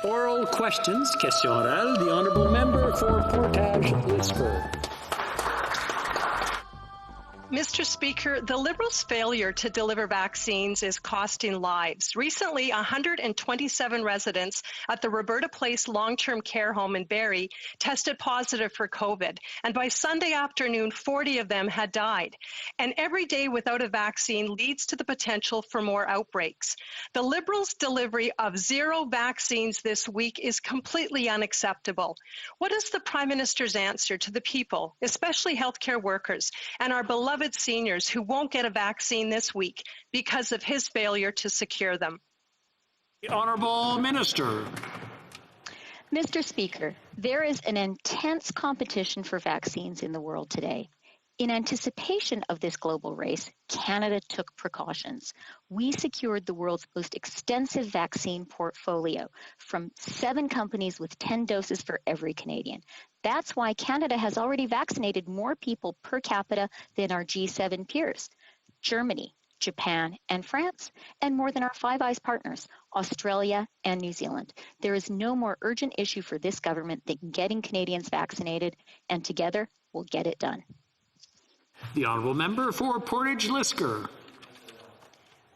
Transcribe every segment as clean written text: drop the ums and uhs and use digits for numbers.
Oral questions, question orale, the Honourable Member for Portage-Lisford. Mr. Speaker, the Liberals' failure to deliver vaccines is costing lives. Recently, 127 residents at the Roberta Place long-term care home in Barrie tested positive for COVID, and by Sunday afternoon, 40 of them had died. And every day without a vaccine leads to the potential for more outbreaks. The Liberals' delivery of 0 vaccines this week is completely unacceptable. What is the Prime Minister's answer to the people, especially healthcare workers, and our beloved seniors who won't get a vaccine this week because of his failure to secure them? The Honourable Minister. Mr. Speaker, there is an intense competition for vaccines in the world today. In anticipation of this global race, Canada took precautions. We secured the world's most extensive vaccine portfolio from 7 companies with 10 doses for every Canadian. That's why Canada has already vaccinated more people per capita than our G7 peers, Germany, Japan, and France, and more than our Five Eyes partners, Australia and New Zealand. There is no more urgent issue for this government than getting Canadians vaccinated, and together we'll get it done. The Honourable Member for Portage-Lisford.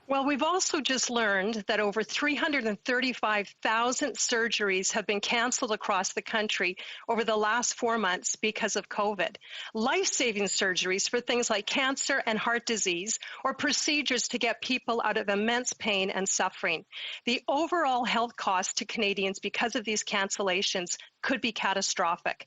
Well, we've also just learned that over 335,000 surgeries have been canceled across the country over the last 4 months because of COVID. Life-saving surgeries for things like cancer and heart disease, or procedures to get people out of immense pain and suffering. The overall health cost to Canadians because of these cancellations could be catastrophic.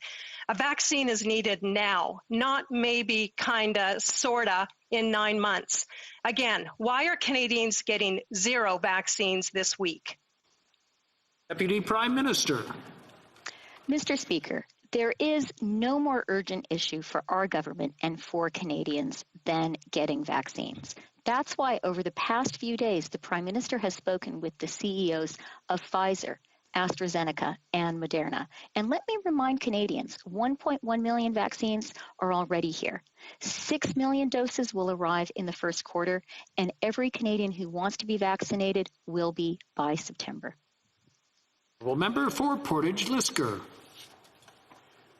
A vaccine is needed now, not maybe, kinda, sorta, in 9 months. Again, why are Canadians getting 0 vaccines this week? Deputy Prime Minister. Mr. Speaker, there is no more urgent issue for our government and for Canadians than getting vaccines. That's why over the past few days, the Prime Minister has spoken with the CEOs of Pfizer, AstraZeneca, and Moderna. And let me remind Canadians, 1.1 million vaccines are already here. 6 million doses will arrive in the first quarter, and every Canadian who wants to be vaccinated will be by September. Member for Portage-Lisford.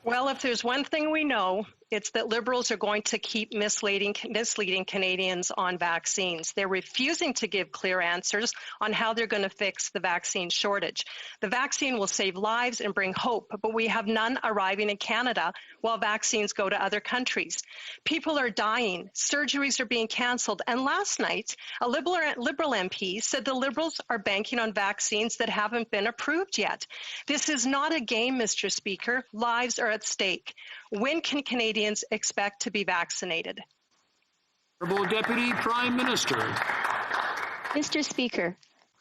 Well, if there's one thing we know, it's that Liberals are going to keep misleading Canadians on vaccines. They're refusing to give clear answers on how they're going to fix the vaccine shortage. The vaccine will save lives and bring hope, but we have none arriving in Canada while vaccines go to other countries. People are dying, surgeries are being canceled, and last night, a Liberal MP said the Liberals are banking on vaccines that haven't been approved yet. This is not a game, Mr. Speaker. Lives are at stake. When can Canadians expect to be vaccinated? Honourable Deputy Prime Minister. Mr. Speaker,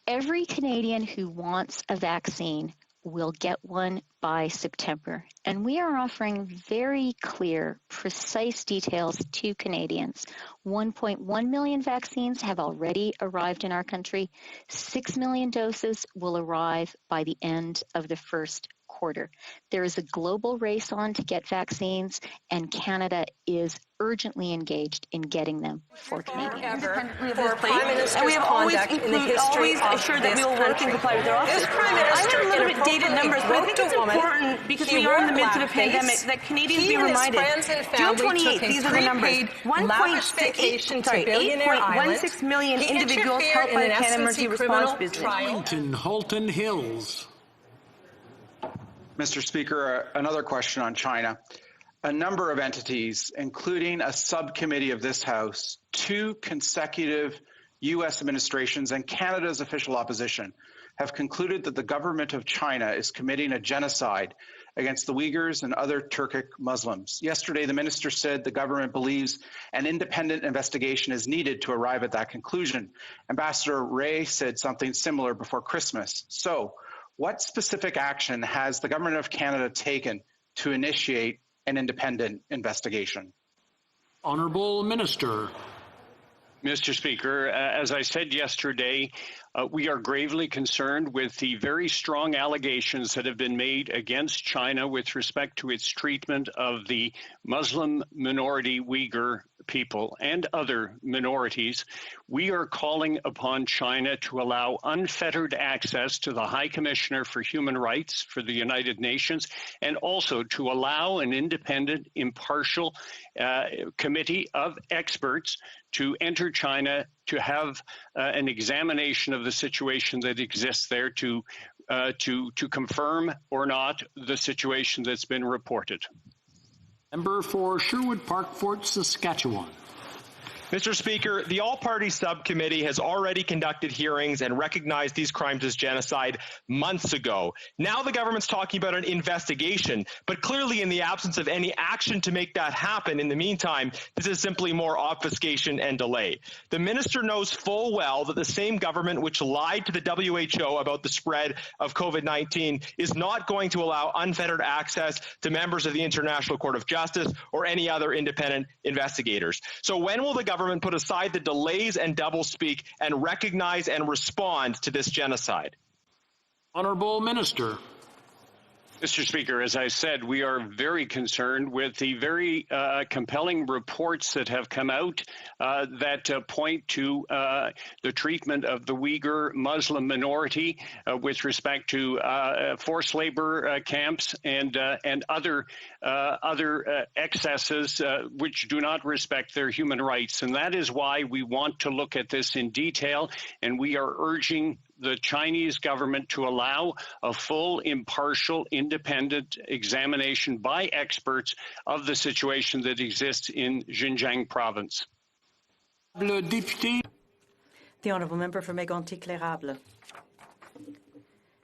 every Canadian who wants a vaccine will get one by September. And we are offering very clear, precise details to Canadians. 1.1 million vaccines have already arrived in our country. 6 million doses will arrive by the end of the first quarter. There is a global race on to get vaccines, and Canada is urgently engaged in getting them for Canadians. For Prime Minister's and we have always assured that we will work and comply with their office. This Prime Minister I have a little bit dated numbers, but I think it's important because we are in the midst of a pandemic that Canadians be reminded. June 28th, these are the numbers. 8.16 million individuals helped by the Canada Emergency Response Business. Halton Hills. Mr. Speaker, another question on China. A number of entities, including a subcommittee of this House, 2 consecutive U.S. administrations, and Canada's official opposition, have concluded that the government of China is committing a genocide against the Uyghurs and other Turkic Muslims. Yesterday, the minister said the government believes an independent investigation is needed to arrive at that conclusion. Ambassador Ray said something similar before Christmas. So, what specific action has the Government of Canada taken to initiate an independent investigation? Honourable Minister. Mr. Speaker, as I said yesterday, we are gravely concerned with the very strong allegations that have been made against China with respect to its treatment of the Muslim minority Uyghur people and other minorities, we are calling upon China to allow unfettered access to the High Commissioner for Human Rights for the United Nations, and also to allow an independent, impartial committee of experts to enter China to have an examination of the situation that exists there to confirm or not the situation that's been reported. Member for Sherwood Park, Fort Saskatchewan. Mr. Speaker, the All-Party Subcommittee has already conducted hearings and recognized these crimes as genocide months ago. Now the government's talking about an investigation, but clearly in the absence of any action to make that happen in the meantime, this is simply more obfuscation and delay. The minister knows full well that the same government which lied to the WHO about the spread of COVID-19 is not going to allow unfettered access to members of the International Court of Justice or any other independent investigators. So when will the government put aside the delays and doublespeak and recognize and respond to this genocide? Honourable Minister. Mr. Speaker, as I said, we are very concerned with the very compelling reports that have come out that point to the treatment of the Uyghur Muslim minority with respect to forced labor camps and other excesses which do not respect their human rights. And that is why we want to look at this in detail, and we are urging the Chinese government to allow a full, impartial, independent examination by experts of the situation that exists in Xinjiang province. Le Deputy. The Honourable Member for Mégantic-L'Érable.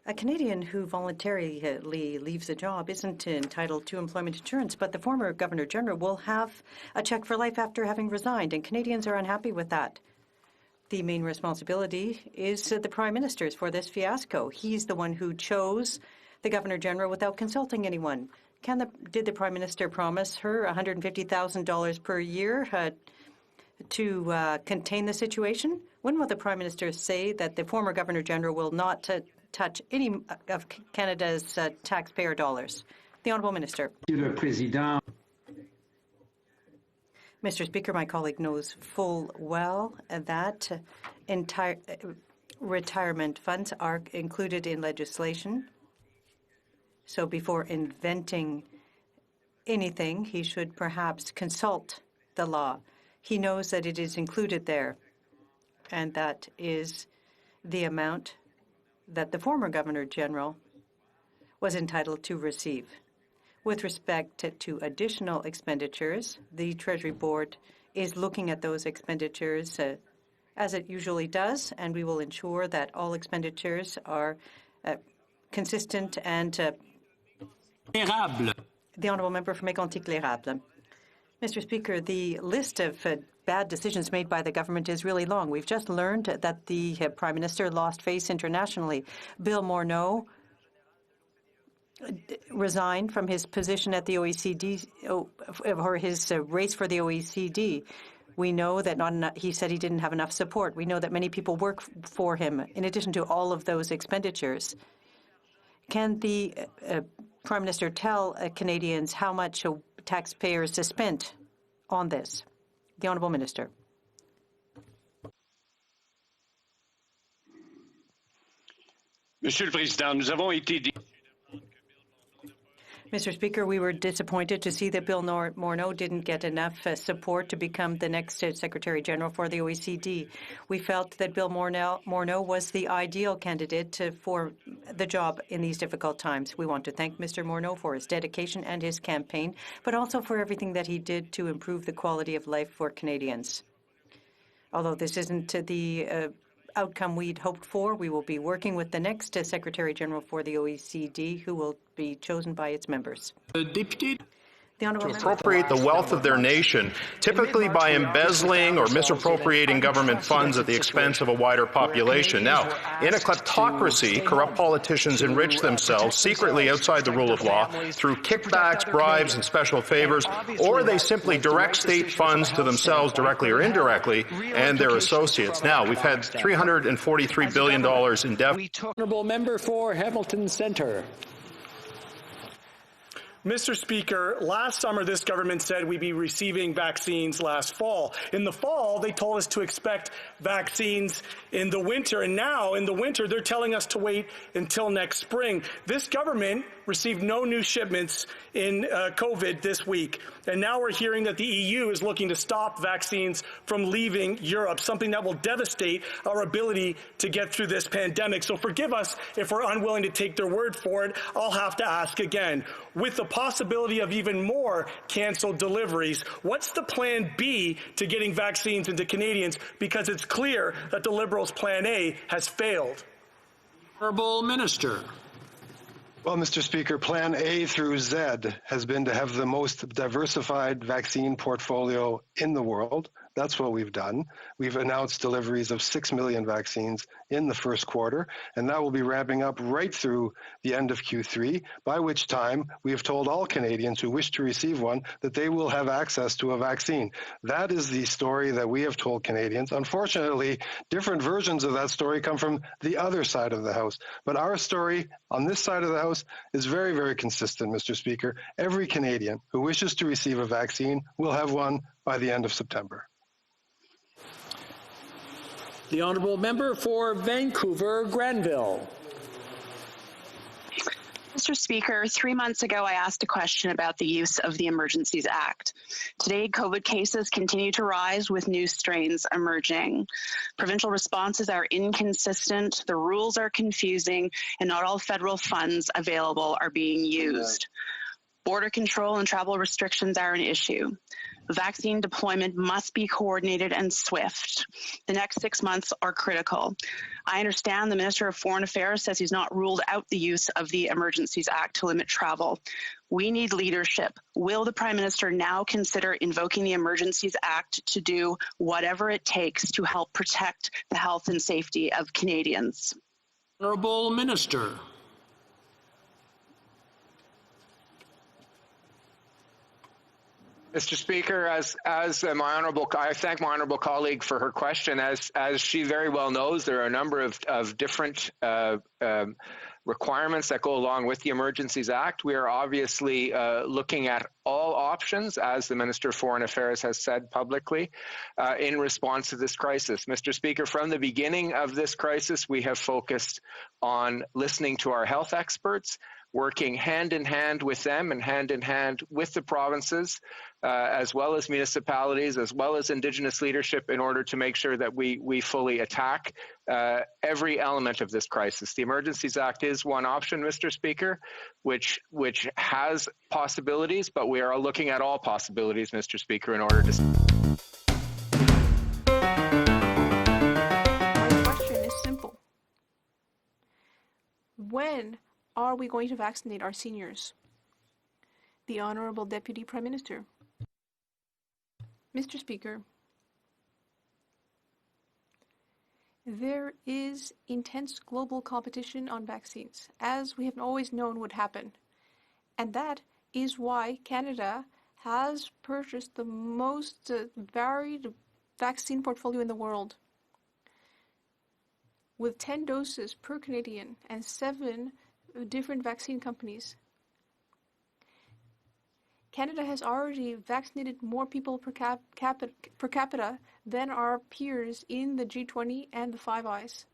A Canadian who voluntarily leaves a job isn't entitled to employment insurance, but the former Governor-General will have a check for life after having resigned, and Canadians are unhappy with that. The main responsibility is the Prime Minister's for this fiasco. He's the one who chose the Governor-General without consulting anyone. Did the Prime Minister promise her $150,000 per year to contain the situation? When will the Prime Minister say that the former Governor-General will not touch any of Canada's taxpayer dollars? The Honourable Minister. Monsieur le Président. Mr. Speaker, my colleague knows full well that entire retirement funds are included in legislation. So before inventing anything, he should perhaps consult the law. He knows that it is included there, and that is the amount that the former Governor-General was entitled to receive. With respect to additional expenditures, the Treasury Board is looking at those expenditures as it usually does, and we will ensure that all expenditures are consistent and The Honourable Member for Mégantic-L'Érable. Mr. Speaker, the list of bad decisions made by the government is really long. We've just learned that the Prime Minister lost face internationally. Bill Morneau resigned from his position at the OECD, or his race for the OECD. We know that he said he didn't have enough support. We know that many people work for him, in addition to all of those expenditures. Can the Prime Minister tell Canadians how much taxpayers spent on this? The Honourable Minister. Monsieur le Président, nous avons été... Mr. Speaker, we were disappointed to see that Bill Morneau didn't get enough support to become the next Secretary General for the OECD. We felt that Bill Morneau was the ideal candidate for the job in these difficult times. We want to thank Mr. Morneau for his dedication and his campaign, but also for everything that he did to improve the quality of life for Canadians. Although this isn't the outcome we'd hoped for, we will be working with the next Secretary General for the OECD, who will be chosen by its members. Deputy. To appropriate the wealth of their nation, typically by embezzling or misappropriating government funds at the expense of a wider population. Now, in a kleptocracy, corrupt politicians enrich themselves secretly outside the rule of law through kickbacks, bribes, and special favors, or they simply direct state funds to themselves directly or indirectly and their associates. Now, we've had $343 billion in debt. Honourable Member for Hamilton Centre. Mr. Speaker, last summer this government said we'd be receiving vaccines last fall. In the fall, they told us to expect vaccines in the winter, and now in the winter they're telling us to wait until next spring. This government received no new shipments in COVID this week, and now we're hearing that the EU is looking to stop vaccines from leaving Europe, something that will devastate our ability to get through this pandemic. So forgive us if we're unwilling to take their word for it. I'll have to ask again. With the possibility of even more canceled deliveries, what's the plan B to getting vaccines into Canadians? Because it's clear that the Liberals' plan A has failed. Honourable Minister. Well, Mr. Speaker, Plan A through Z has been to have the most diversified vaccine portfolio in the world. That's what we've done. We've announced deliveries of 6 million vaccines in the first quarter, and that will be ramping up right through the end of Q3, by which time we have told all Canadians who wish to receive one that they will have access to a vaccine. That is the story that we have told Canadians. Unfortunately, different versions of that story come from the other side of the House. But our story on this side of the House is very, very consistent, Mr. Speaker. Every Canadian who wishes to receive a vaccine will have one by the end of September. The Honourable Member for Vancouver Granville. Mr. Speaker, 3 months ago I asked a question about the use of the Emergencies Act. Today, COVID cases continue to rise with new strains emerging. Provincial responses are inconsistent, the rules are confusing, and not all federal funds available are being used. Border control and travel restrictions are an issue. Vaccine deployment must be coordinated and swift. The next 6 months are critical. I understand the Minister of Foreign Affairs says he's not ruled out the use of the Emergencies Act to limit travel. We need leadership. Will the Prime Minister now consider invoking the Emergencies Act to do whatever it takes to help protect the health and safety of Canadians? Honourable Minister. Mr. Speaker, I thank my honourable colleague for her question. As she very well knows, there are a number of different requirements that go along with the Emergencies Act. We are obviously looking at all options, as the Minister of Foreign Affairs has said publicly, in response to this crisis. Mr. Speaker, from the beginning of this crisis, we have focused on listening to our health experts, working hand in hand with them and hand in hand with the provinces, as well as municipalities, as well as Indigenous leadership, in order to make sure that we fully attack every element of this crisis. The Emergencies Act is one option, Mr. Speaker, which has possibilities, but we are looking at all possibilities, Mr. Speaker, in order to... My question is simple. When are we going to vaccinate our seniors? The Honourable Deputy Prime Minister. Mr. Speaker, there is intense global competition on vaccines, as we have always known would happen. And that is why Canada has purchased the most varied vaccine portfolio in the world. With 10 doses per Canadian and 7 different vaccine companies. Canada has already vaccinated more people per capita than our peers in the G20 and the Five Eyes.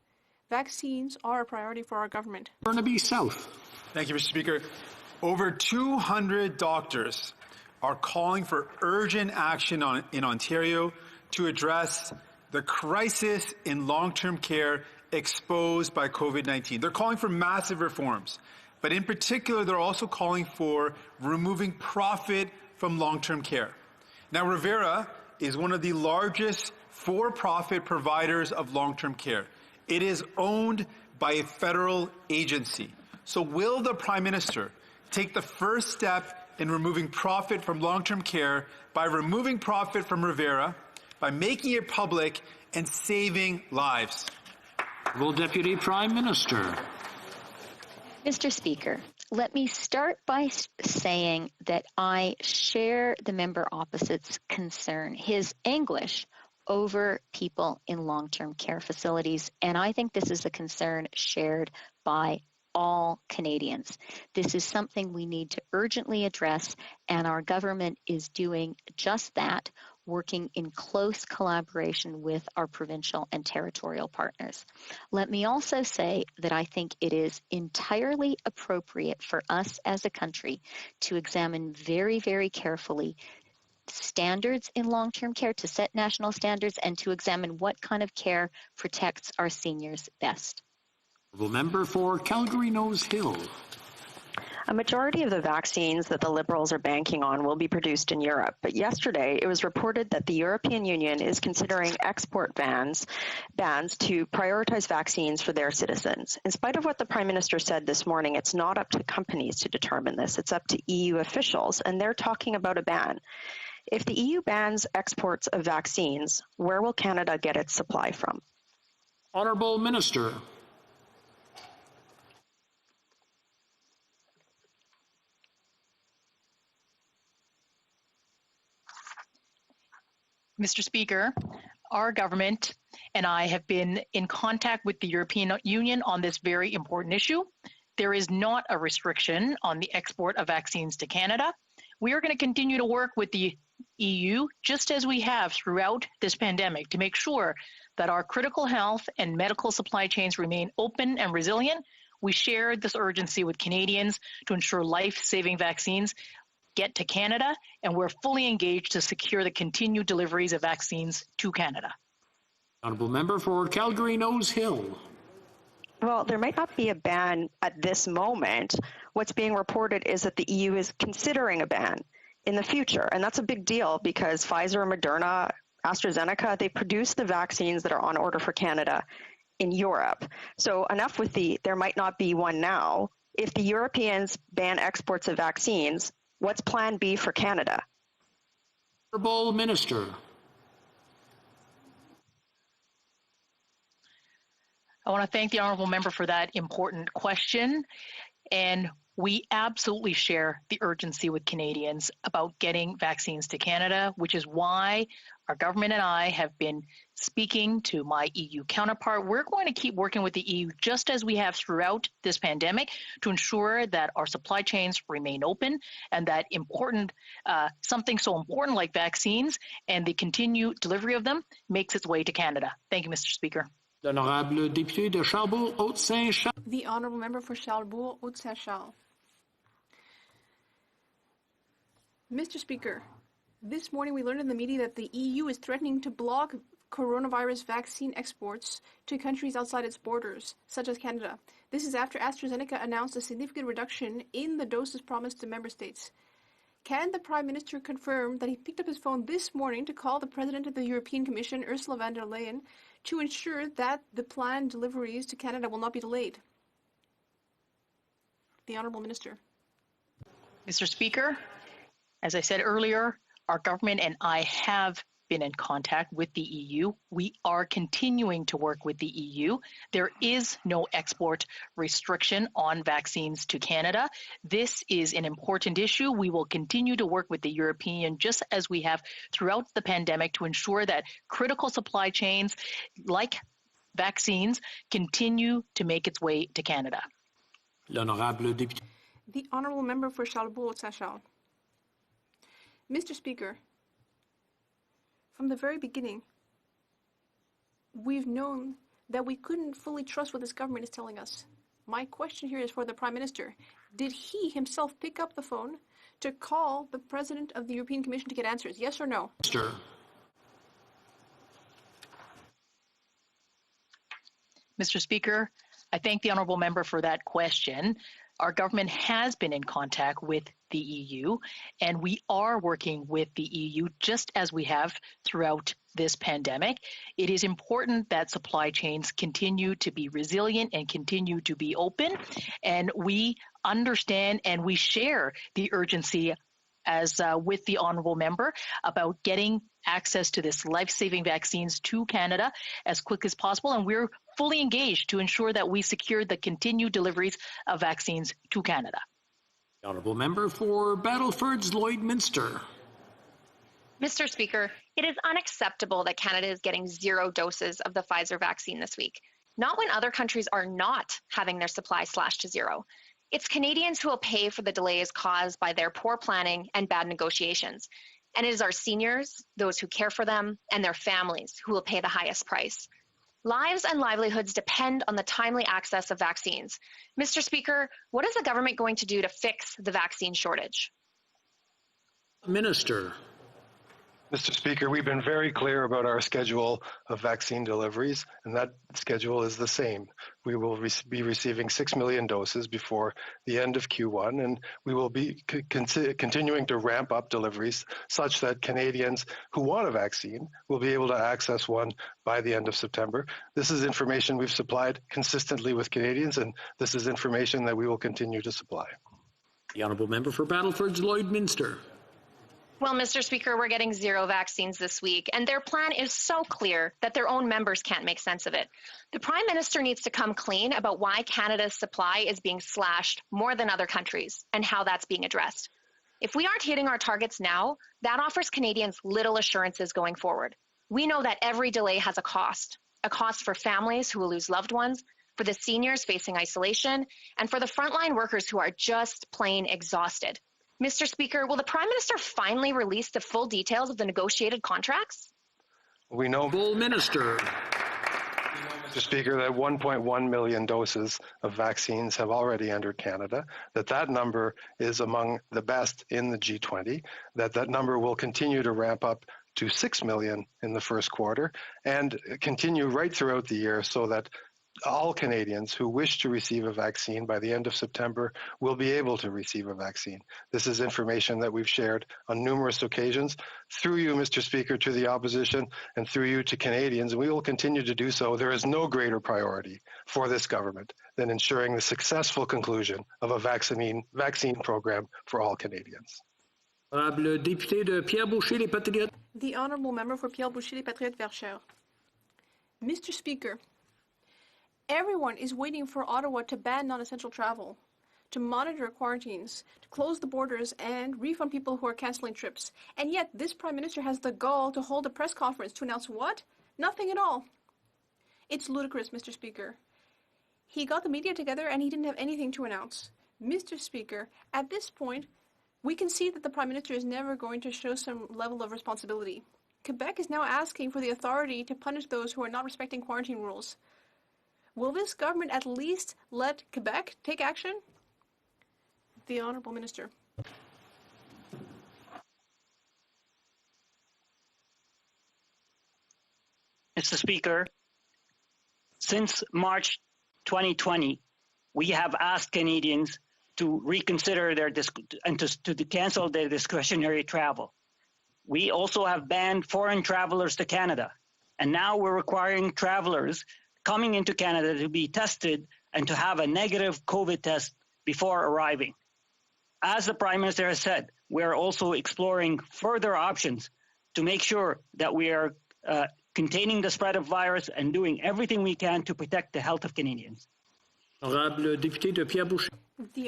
Vaccines are a priority for our government. Burnaby South. Thank you, Mr. Speaker. Over 200 doctors are calling for urgent action in Ontario to address the crisis in long-term care exposed by COVID-19. They're calling for massive reforms, but in particular, they're also calling for removing profit from long-term care. Now, Revera is one of the largest for-profit providers of long-term care. It is owned by a federal agency. So will the Prime Minister take the first step in removing profit from long-term care by removing profit from Revera, by making it public, and saving lives? Liberal Deputy Prime Minister. Mr. Speaker, let me start by saying that I share the member opposite's concern, his anguish over people in long-term care facilities, and I think this is a concern shared by all Canadians. This is something we need to urgently address, and our government is doing just that, working in close collaboration with our provincial and territorial partners. Let me also say that I think it is entirely appropriate for us as a country to examine very, very carefully standards in long-term care, to set national standards, and to examine what kind of care protects our seniors best. The member for Calgary Nose Hill. A majority of the vaccines that the Liberals are banking on will be produced in Europe, but yesterday it was reported that the European Union is considering export bans to prioritize vaccines for their citizens. In spite of what the Prime Minister said this morning, it's not up to companies to determine this. It's up to EU officials, and they're talking about a ban. If the EU bans exports of vaccines, where will Canada get its supply from? Honourable Minister. Mr. Speaker, our government and I have been in contact with the European Union on this very important issue. There is not a restriction on the export of vaccines to Canada. We are going to continue to work with the EU, just as we have throughout this pandemic, to make sure that our critical health and medical supply chains remain open and resilient. We share this urgency with Canadians to ensure life-saving vaccines get to Canada, and we're fully engaged to secure the continued deliveries of vaccines to Canada. Honourable member for Calgary Nose Hill. Well, there might not be a ban at this moment. What's being reported is that the EU is considering a ban in the future, and that's a big deal because Pfizer, Moderna, AstraZeneca, they produce the vaccines that are on order for Canada in Europe. So enough with there might not be one now. If the Europeans ban exports of vaccines, what's plan B for Canada? Honourable Minister. I want to thank the honourable member for that important question. And we absolutely share the urgency with Canadians about getting vaccines to Canada, which is why our government and I have been speaking to my EU counterpart. We're going to keep working with the EU just as we have throughout this pandemic to ensure that our supply chains remain open and that something so important like vaccines and the continued delivery of them makes its way to Canada. Thank you, Mr. Speaker. L'honorable député de Charlebourg-Haute-Saint-Charles. The honourable member for Charlebourg-Haute-Saint-Charles. Mr. Speaker, this morning we learned in the media that the EU is threatening to block coronavirus vaccine exports to countries outside its borders, such as Canada. This is after AstraZeneca announced a significant reduction in the doses promised to member states. Can the Prime Minister confirm that he picked up his phone this morning to call the President of the European Commission, Ursula von der Leyen, to ensure that the planned deliveries to Canada will not be delayed? The Honourable Minister. Mr. Speaker, as I said earlier, our government and I have been in contact with the EU. We are continuing to work with the EU. There is no export restriction on vaccines to Canada. This is an important issue. We will continue to work with the European Union just as we have throughout the pandemic to ensure that critical supply chains like vaccines continue to make its way to Canada. L'honorable député. The honourable member for Charlebourg-Haute-Saint-Charles. Mr. Speaker, from the very beginning, we've known that we couldn't fully trust what this government is telling us. My question here is for the Prime Minister. Did he himself pick up the phone to call the President of the European Commission to get answers, yes or no? Minister. Mr. Speaker, I thank the honourable member for that question. Our government has been in contact with the EU, and we are working with the EU just as we have throughout this pandemic. It is important that supply chains continue to be resilient and continue to be open, and we understand and we share the urgency as with the honourable member about getting access to this life-saving vaccines to Canada as quick as possible, and we're fully engaged to ensure that we secure the continued deliveries of vaccines to Canada. The honourable member for Battleford's Lloydminster. Mr. Speaker, it is unacceptable that Canada is getting 0 doses of the Pfizer vaccine this week. not when other countries are not having their supply slashed to zero. It's Canadians who will pay for the delays caused by their poor planning and bad negotiations. And it is our seniors, those who care for them, and their families who will pay the highest price. Lives and livelihoods depend on the timely access of vaccines. Mr. Speaker, what is the government going to do to fix the vaccine shortage? Minister. Mr. Speaker, we've been very clear about our schedule of vaccine deliveries, and that schedule is the same. We will be receiving 6 million doses before the end of Q1, and we will be continuing to ramp up deliveries such that Canadians who want a vaccine will be able to access one by the end of September. This is information we've supplied consistently with Canadians, and this is information that we will continue to supply. The Honourable Member for Battleford's Lloydminster. Well, Mr. Speaker, we're getting 0 vaccines this week, and their plan is so clear that their own members can't make sense of it. The Prime Minister needs to come clean about why Canada's supply is being slashed more than other countries and how that's being addressed. If we aren't hitting our targets now, that offers Canadians little assurances going forward. We know that every delay has a cost for families who will lose loved ones, for the seniors facing isolation, and for the frontline workers who are just plain exhausted. Mr. Speaker, will the Prime Minister finally release the full details of the negotiated contracts? We know, Minister. Mr. Speaker, that 1.1 million doses of vaccines have already entered Canada, that number is among the best in the G20, that number will continue to ramp up to 6 million in the first quarter and continue right throughout the year so that all Canadians who wish to receive a vaccine by the end of September will be able to receive a vaccine. This is information that we've shared on numerous occasions through you, Mr. Speaker, to the opposition and through you to Canadians, and we will continue to do so. There is no greater priority for this government than ensuring the successful conclusion of a vaccine program for all Canadians. The Honourable Member for Pierre-Boucher, Les Patriotes Verchères. Mr. Speaker, everyone is waiting for Ottawa to ban non-essential travel, to monitor quarantines, to close the borders and refund people who are cancelling trips. And yet this Prime Minister has the gall to hold a press conference to announce what? Nothing at all. It's ludicrous, Mr. Speaker. He got the media together and he didn't have anything to announce. Mr. Speaker, at this point, we can see that the Prime Minister is never going to show some level of responsibility. Quebec is now asking for the authority to punish those who are not respecting quarantine rules. Will this government at least let Quebec take action? The Honourable Minister. Mr. Speaker, since March 2020, we have asked Canadians to reconsider their to cancel their discretionary travel. We also have banned foreign travelers to Canada, and now we're requiring travelers coming into Canada to be tested and to have a negative COVID test before arriving. As the Prime Minister has said, we are also exploring further options to make sure that we are containing the spread of virus and doing everything we can to protect the health of Canadians. The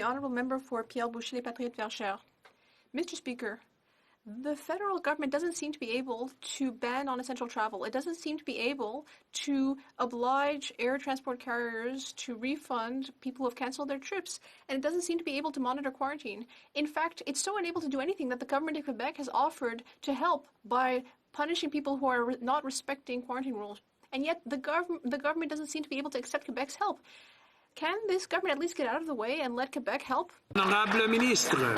Honourable Member for Pierre-Boucher, Les Patriotes Verchères. Mr. Speaker, the federal government doesn't seem to be able to ban non-essential travel. It doesn't seem to be able to oblige air transport carriers to refund people who have canceled their trips. And it doesn't seem to be able to monitor quarantine. In fact, it's so unable to do anything that the government of Quebec has offered to help by punishing people who are not respecting quarantine rules. And yet the government doesn't seem to be able to accept Quebec's help. Can this government at least get out of the way and let Quebec help? Honorable Ministre.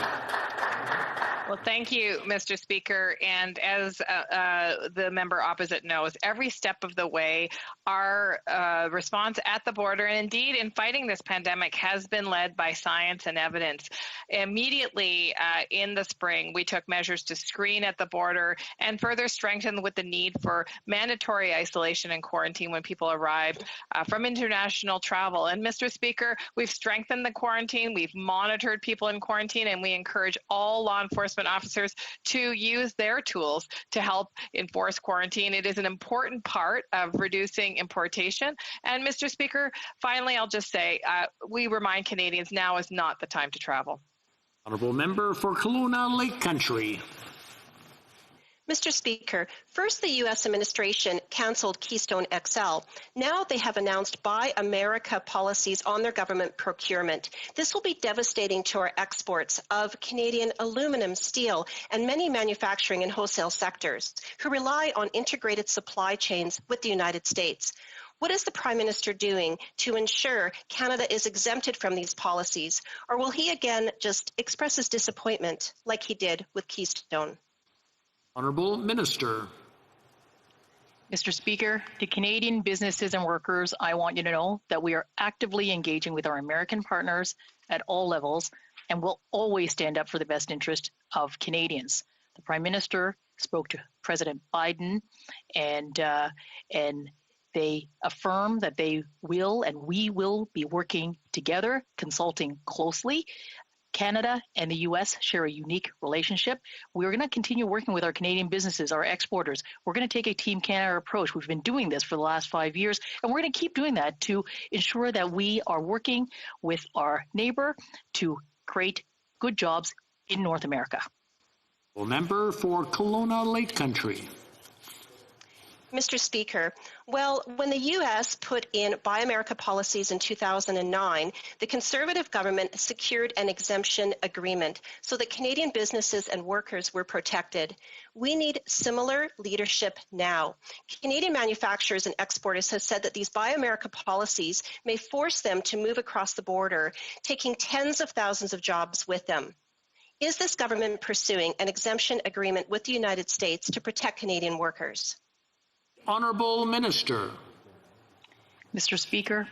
Well, thank you, Mr. Speaker. And as the member opposite knows, every step of the way, our response at the border, and indeed in fighting this pandemic, has been led by science and evidence. Immediately in the spring, we took measures to screen at the border and further strengthen with the need for mandatory isolation and quarantine when people arrive from international travel. And Mr. Speaker, we've strengthened the quarantine, we've monitored people in quarantine, and we encourage all law enforcement officers to use their tools to help enforce quarantine. It is an important part of reducing importation. And Mr. Speaker, finally, I'll just say, we remind Canadians now is not the time to travel. Honourable Member for Kelowna Lake Country. Mr. Speaker, first the U.S. administration canceled Keystone XL. Now they have announced Buy America policies on their government procurement. This will be devastating to our exports of Canadian aluminum, steel, and many manufacturing and wholesale sectors who rely on integrated supply chains with the United States. What is the Prime Minister doing to ensure Canada is exempted from these policies, or will he again just express his disappointment like he did with Keystone? Honourable Minister. Mr. Speaker, to Canadian businesses and workers, I want you to know that we are actively engaging with our American partners at all levels and will always stand up for the best interest of Canadians. The Prime Minister spoke to President Biden and they affirm that they will and we will be working together, consulting closely. Canada and the U.S. share a unique relationship. We're going to continue working with our Canadian businesses, our exporters. We're going to take a Team Canada approach. We've been doing this for the last 5 years, and we're going to keep doing that to ensure that we are working with our neighbor to create good jobs in North America. Member for Kelowna Lake Country. Mr. Speaker, well, when the U.S. put in Buy America policies in 2009, the Conservative government secured an exemption agreement so that Canadian businesses and workers were protected. We need similar leadership now. Canadian manufacturers and exporters have said that these Buy America policies may force them to move across the border, taking tens of thousands of jobs with them. Is this government pursuing an exemption agreement with the United States to protect Canadian workers? Honourable Minister. Mr. Speaker,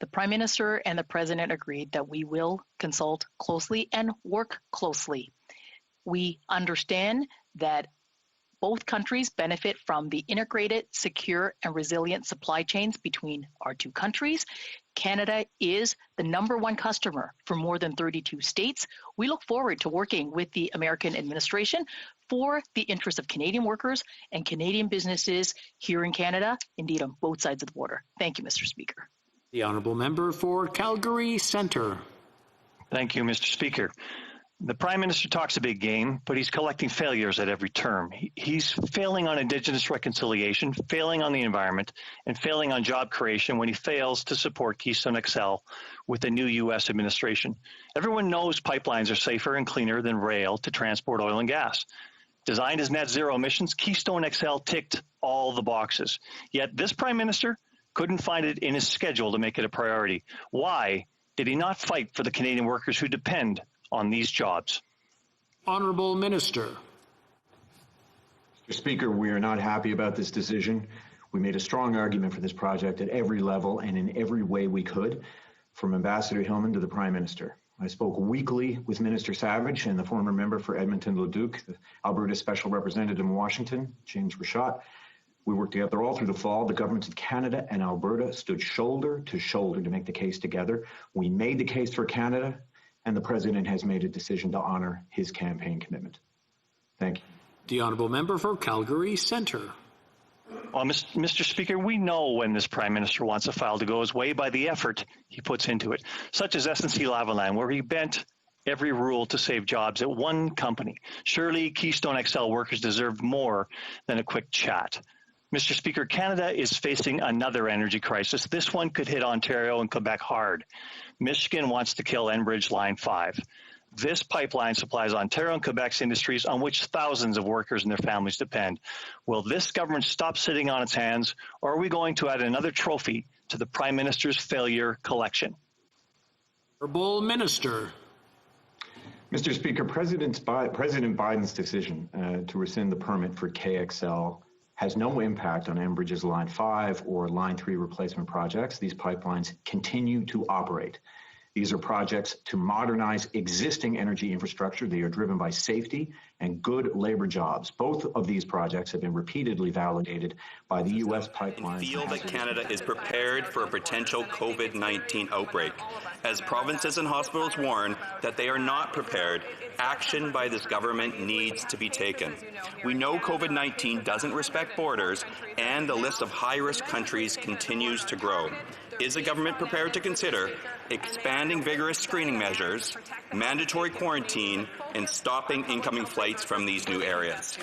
the Prime Minister and the President agreed that we will consult closely and work closely. We understand that both countries benefit from the integrated, secure, and resilient supply chains between our two countries. Canada is the #1 customer for more than 32 states. We look forward to working with the American administration for the interests of Canadian workers and Canadian businesses here in Canada, indeed on both sides of the border. Thank you, Mr. Speaker. The Honourable Member for Calgary Centre. Thank you, Mr. Speaker. The Prime Minister talks a big game, but he's collecting failures at every term. He's failing on Indigenous reconciliation, failing on the environment, and failing on job creation when he fails to support Keystone XL with the new U.S. administration. Everyone knows pipelines are safer and cleaner than rail to transport oil and gas. Designed as net zero emissions, Keystone XL ticked all the boxes. Yet this Prime Minister couldn't find it in his schedule to make it a priority. Why did he not fight for the Canadian workers who depend on these jobs? Honourable Minister. Mr. Speaker, we are not happy about this decision. We made a strong argument for this project at every level and in every way we could, from Ambassador Hillman to the Prime Minister. I spoke weekly with Minister Savage and the former member for Edmonton-Leduc, the Alberta Special Representative in Washington, James Rashad. We worked together all through the fall. The governments of Canada and Alberta stood shoulder to shoulder to make the case together. We made the case for Canada, and the President has made a decision to honour his campaign commitment. Thank you. The Honourable Member for Calgary Centre. Well, Mr. Speaker, we know when this Prime Minister wants a file to go his way by the effort he puts into it, such as SNC-Lavalin, where he bent every rule to save jobs at one company. Surely Keystone XL workers deserve more than a quick chat. Mr. Speaker, Canada is facing another energy crisis. This one could hit Ontario and Quebec hard. Michigan wants to kill Enbridge Line 5. This pipeline supplies Ontario and Quebec's industries on which thousands of workers and their families depend. Will this government stop sitting on its hands, or are we going to add another trophy to the Prime Minister's failure collection? Honourable Minister. Mr. Speaker, President Biden's decision to rescind the permit for KXL has no impact on Enbridge's Line 5 or Line 3 replacement projects. These pipelines continue to operate. These are projects to modernize existing energy infrastructure. They are driven by safety and good labor jobs. Both of these projects have been repeatedly validated by the U.S. pipeline. We feel that Canada is prepared for a potential COVID-19 outbreak. As provinces and hospitals warn that they are not prepared, action by this government needs to be taken. We know COVID-19 doesn't respect borders, and the list of high-risk countries continues to grow. is the government prepared to consider expanding vigorous screening measures, mandatory quarantine, and stopping incoming flights from these new areas?